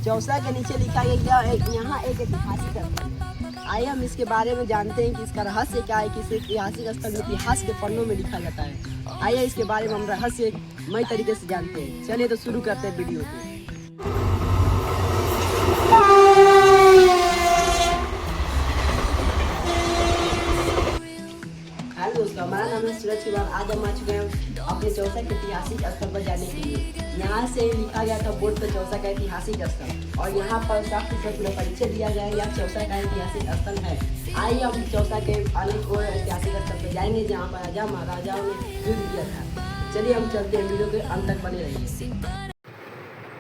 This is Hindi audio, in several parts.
चौसा के नीचे लिखा गया यहाँ एक ऐतिहासिक स्थल है। आइए हम इसके बारे में जानते हैं कि इसका रहस्य क्या है, कि इस ऐतिहासिक स्थल में इतिहास के पन्नों में लिखा जाता है। आइए इसके बारे में हम रहस्यमय तरीके से जानते हैं। चलिए तो शुरू करते हैं वीडियो को। हेलो दोस्तों, हमारा नाम है सूरज कुमार। आज हम आ चुके हैं अपने चौसा के ऐतिहासिक स्थल पर जाने के लिए। यहाँ से लिखा गया था बोर्ड पर चौसा का ऐतिहासिक स्थल, और यहाँ पर 60% पूरा परिचय दिया गया है। यह चौसा का ऐतिहासिक स्थल है। आइए हम चौसा के अनेक और ऐतिहासिक स्थल पर जाएंगे जहाँ पर राजा महाराजाओं ने युद्ध किया था। चलिए हम चलते हैं, वीडियो के अंत तक बने रहिए।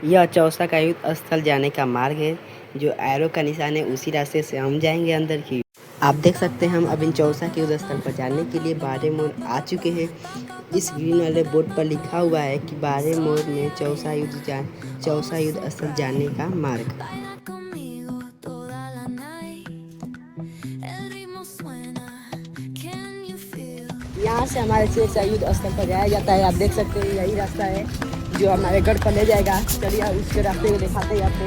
यह चौसा का युद्ध स्थल जाने का मार्ग है, जो एरो का निशान है उसी रास्ते से हम जाएंगे अंदर की। आप देख सकते हैं हम अब इन चौसा के युद्ध स्थल पर जाने के लिए बारे मोड़ आ चुके हैं। इस ग्रीन वाले बोर्ड पर लिखा हुआ है कि बारे मोड़ में चौसा युद्ध स्थल जाने का मार्ग। यहाँ से हमारे चौसा युद्ध स्थल पर जाया जाता है। आप देख सकते हैं यही रास्ता है जो हमारे गढ़ पर ले जाएगा। चलिए आप उसके रास्ते को दिखाते हैं आपको।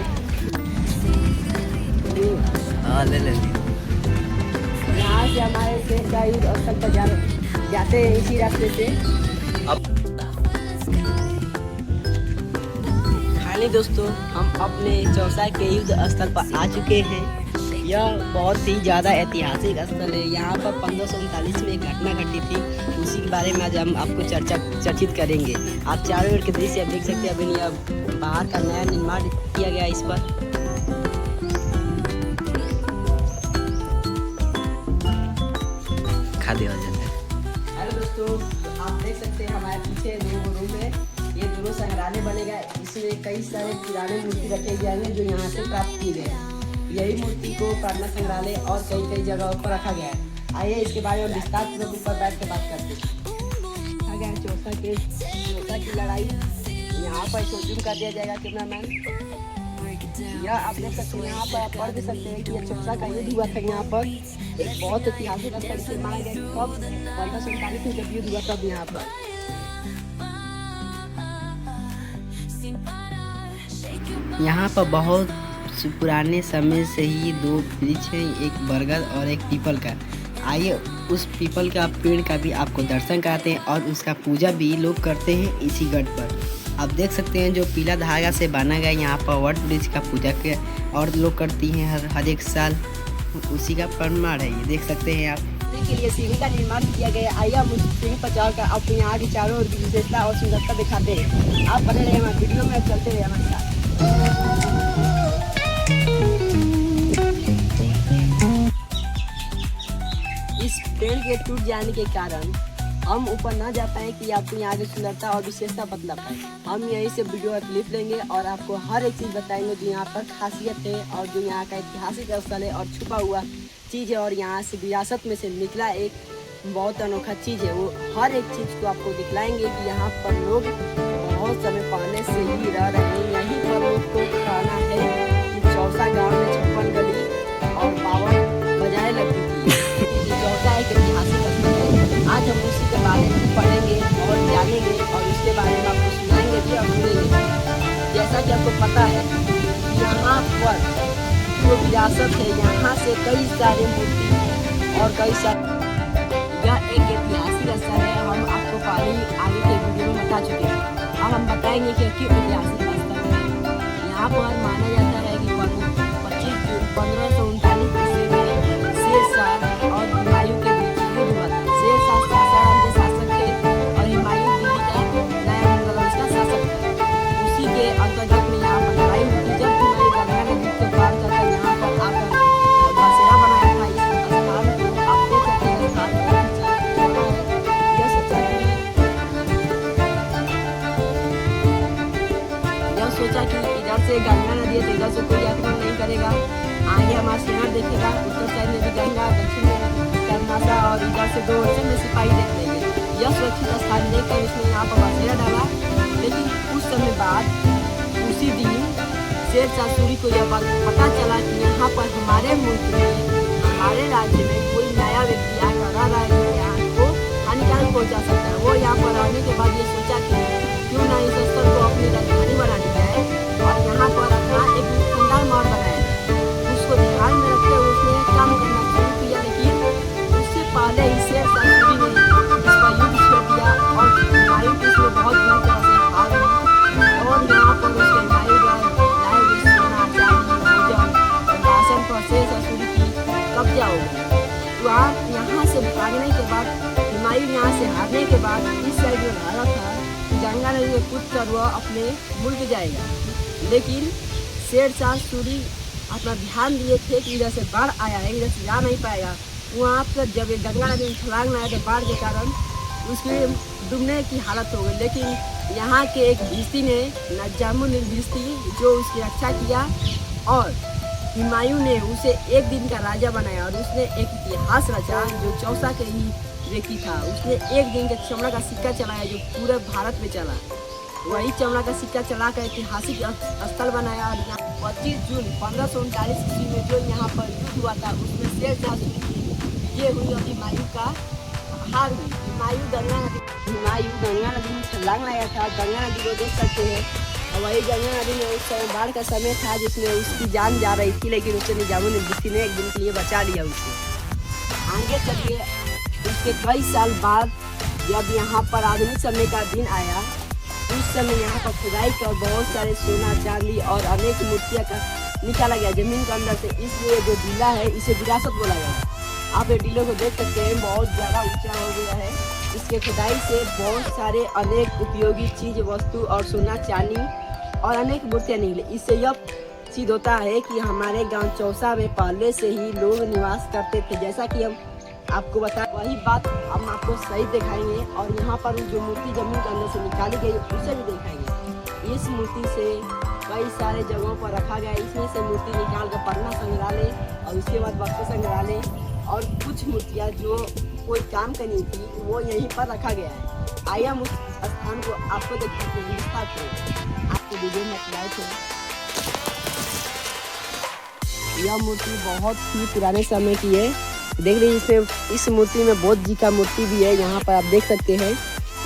यहाँ से हमारे चौसा युद्ध स्थल पर जाते हैं इसी रास्ते से। खाली दोस्तों, हम अपने चौसा के युद्ध स्थल पर आ चुके हैं। यह बहुत ही ज़्यादा ऐतिहासिक स्थल है। यहाँ पर 1539 में एक घटना घटी थी, उसी के बारे में आज हम आपको चर्चित करेंगे। आप चारों ओर के दृश्य देख सकते हैं। अभी यह बाहर का नया निर्माण किया गया इस पर। हेलो दोस्तों, आप देख सकते हैं हमारे पीछे दो रूम है। ये दोनों संग्रहालय बनेगा। इसमें कई सारे पुराने मूर्ति रखे गए हैं जो यहाँ से प्राप्त किए गए हैं। यही मूर्ति को प्रार्थना संग्रहालय और कई जगहों पर रखा गया है। आइए इसके बारे में विस्तार पूर्वक ऊपर बैठ के बात करते हैं। चौसा की लड़ाई यहाँ पर शूटिंग कर दिया जाएगा कैमरा मैन। यह आप देख सकते हैं, यहाँ पर आप पढ़ भी सकते हैं कि यह चौसा का युद्ध हुआ था। यहाँ पर एक बहुत ऐतिहासिक स्थल से माना गया। कब 1539 में जब युद्ध हुआ तब यहाँ पर। यहाँ पर बहुत पुराने समय से ही दो वृक्ष हैं, एक बरगद और एक पीपल का। आइए उस पीपल का पेड़ का भी आपको दर्शन कराते हैं, और उसका पूजा भी लोग करते हैं इसी गढ़ पर। आप देख सकते हैं जो पीला धागा से बना गया यहाँ पर वट वृक्ष का पूजा के और लोग करती हैं हर एक साल। उसी का प्रमाण है, ये देख सकते हैं आप। के लिए सीढ़ी का निर्माण किया गया। आइए हम उस सीढ़ी पर जाकर आपको यहाँ की चारों ओर की विशेषता और सुंदरता दिखाते हैं। आप बने रहे हमारे वीडियो में, चलते रहे हमारे साथ। इस पेड़ के टूट जाने के कारण हम ऊपर ना जा पाए कि आपको यहाँ की सुंदरता और विशेषता बतला पाए। हम यहीं से वीडियो क्लिप लेंगे और आपको हर एक चीज़ बताएंगे जो यहाँ पर खासियत है, और जो यहाँ का ऐतिहासिक स्थल है और छुपा हुआ चीज़ है, और यहाँ से विरासत में से निकला एक बहुत अनोखा चीज़ है। वो हर एक चीज़ को आपको दिखलाएंगे कि यहाँ पर लोग बहुत समय पहले से ही रह रहे हैं। यहीं पर लोग को कहना है कि चौसा गाँव में 56 गली और 52 बजाएं लगती थी। चौसा एक ऐतिहासिक स्थल है। आज हम उसी के बारे में पढ़ेंगे और जानेंगे, और उसके बारे में आपको सुनाएंगे भी और सुनेंगे। जैसा कि आपको पता है, यहाँ पर जो विरासत है, यहाँ से कई सारे मूर्ति और कई सारे, यह एक ऐतिहासिक स्थल है। हम आपको पहले ही आगे के वीडियो में बता चुके हैं। अब हम बताएंगे कि क्यों ऐतिहासिक स्थल है। यहाँ पर माना जाता है कि 25 जून 1539 ईस्वी में शेरशाह और हुमायूं के बीच युद्ध हुआ था। शेरशाह सासाराम के शासक थे और हुमायूं दिल्ली का नया मंगलवंश का शासक था। उसी के अंतर्गत में यहाँ पर लड़ाई हुई थी। जब हुमायूं गंगा नदी के पार जाकर यहाँ पर आकर बसेरा बनाया था। इस स्थान को आप देख सकते हैं, स्थान सोचा कि इधर से गंगा नदी है तो इधर से कोई आक्रमण नहीं करेगा। आगे हमारा सेना देखेगा, उत्तर साइड में भी गंगा, दक्षिण में कर्नासा, और इधर से 2 ओर में सिपाही देख लेंगे। यह सुरक्षित स्थान देखकर उसने यहाँ पर बसेरा डाला। लेकिन कुछ समय बाद उसी दिन शेरशाह सूरी को यह पता चला कि यहाँ पर हमारे मुल्क में, हमारे राज्य में कोई नया व्यक्ति आकर रह रहा है जो यहाँ को हानिकारक पहुँचा सकता है। वो यहाँ पर रहने के बाद ये सोचा कि क्यों ना इस स्थल को अपनी राजधानी बना दी जाए और यहाँ पर अपना एक से कूदकर वह अपने मुल्क जाएगा। लेकिन शेर शाह सूरी अपना ध्यान दिए थे कि इधर से बाढ़ आया है, इधर से जा नहीं पाएगा। वहाँ पर जब ये गंगा नदी में छलांग लगाया तो बाढ़ के कारण उसके डूबने की हालत हो गई। लेकिन यहाँ के एक भिश्ती ने, नजामुन भिश्ती, जो उसकी रक्षा किया और हुमायूं ने उसे एक दिन का राजा बनाया और उसने एक इतिहास रचा जो चौसा के ही व्यक्ति था। उसने एक दिन का चमड़ा का सिक्का चलाया जो पूरे भारत में चला। वही चमड़ा का सिक्का चला कर ऐतिहासिक स्थल बनाया। और यहाँ 25 जून 1539 ईस्वी में जो यहाँ पर युद्ध हुआ था उसमें शेर शाह सूरी की ये हुई और हुमायूं का हार हुई। हुमायूं गंगा नदी में छलांग लगाया था। गंगा नदी को देख सकते हैं। और वही गंगा नदी में उस समय बाढ़ का समय था जिसमें उसकी जान जा रही थी, लेकिन उसे निजामुन भिश्ती ने एक दिन के लिए बचा लिया उसे। आगे चलिए उसके कई साल बाद जब यहाँ पर आधुनिक समय का दिन आया, उस समय यहाँ पर खुदाई कर बहुत सारे सोना चांदी और अनेक मूर्तियाँ का निकाला गया जमीन के अंदर से। इसलिए जो टीला है इसे विरासत बोला गया। आप ये टीलों को देख सकते हैं, बहुत ज़्यादा ऊंचा हो गया है। इसके खुदाई से बहुत सारे अनेक उपयोगी चीज वस्तु और सोना चांदी और अनेक मूर्तियाँ निकली। इससे यह सिद्ध होता है कि हमारे गांव चौसा में पहले से ही लोग निवास करते थे। जैसा कि हम आपको बताएं, वही बात हम आपको सही दिखाएंगे। और यहाँ पर जो मूर्ति जमीन के अंदर से निकाली गई उसे भी दिखाएंगे। इस मूर्ति से कई सारे जगहों पर रखा गया। इसमें से मूर्ति निकाल कर पटना संग्रहालय और उसके बाद बक्सर संग्रहालय और कुछ मूर्तियाँ जो कोई काम का नहीं थी वो यहीं पर रखा गया है। आइए हम उस स्थान को आपको दिखाते हैं विस्तार से। आपको वीडियो में अप्लाई थे। यह मूर्ति बहुत ही पुराने समय की है। देख लीजिए, इसमें इस मूर्ति में बौद्ध जी का मूर्ति भी है, यहाँ पर आप देख सकते हैं।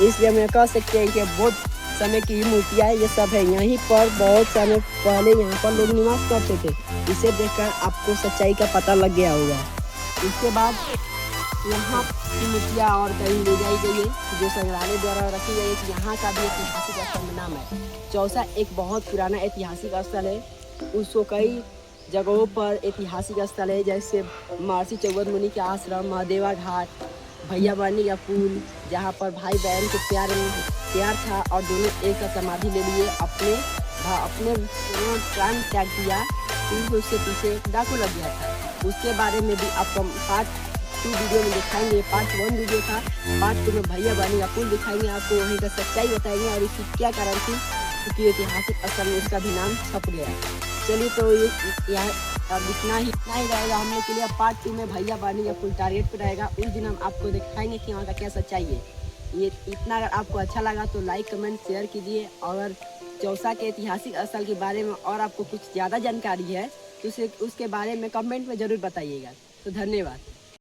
इसलिए हम कह सकते हैं कि बौद्ध समय की मूर्तियाँ ये सब है। यहीं पर बहुत समय पहले यहाँ पर लोग निवास करते थे। इसे देखकर आपको सच्चाई का पता लग गया होगा। इसके बाद यहाँ की मूर्तियाँ और कहीं ले जाई गई है जो संग्रहालय द्वारा रखी गई है कि यहाँ का भी ऐतिहासिक स्थल में नाम है। चौसा एक बहुत पुराना ऐतिहासिक स्थल है। उसको कई जगहों पर ऐतिहासिक स्थल है, जैसे महर्षि चौबत मुनि के आश्रम, महादेवा घाट, भैया बानी का पुल, जहाँ पर भाई बहन के प्यार था और दोनों एक साथ समाधि ले लिए, अपने प्राण त्याग दिया क्योंकि उसके पीछे डाकू लग गया था। उसके बारे में भी आपको पार्ट 2 वीडियो में दिखाएंगे। पार्ट 1 वीडियो था, पार्ट 2 में भैया बानी का पुल दिखाएंगे, आपको वहीं का सच्चाई बताएंगे और इसकी क्या कारण थी क्योंकि ऐतिहासिक स्थल में उसका भी नाम छप गया। चलिए तो ये अब इतना ही रहेगा हम लोग के लिए। पार्ट 2 में भैया बानी का पुल टारगेट पर रहेगा। उस दिन हम आपको दिखाएंगे कि वहाँ का क्या सच्चाई है। ये इतना अगर आपको अच्छा लगा तो लाइक कमेंट शेयर कीजिए। अगर चौसा के ऐतिहासिक स्थल के बारे में और आपको कुछ ज़्यादा जानकारी है तो उसके बारे में कमेंट में ज़रूर बताइएगा। तो धन्यवाद।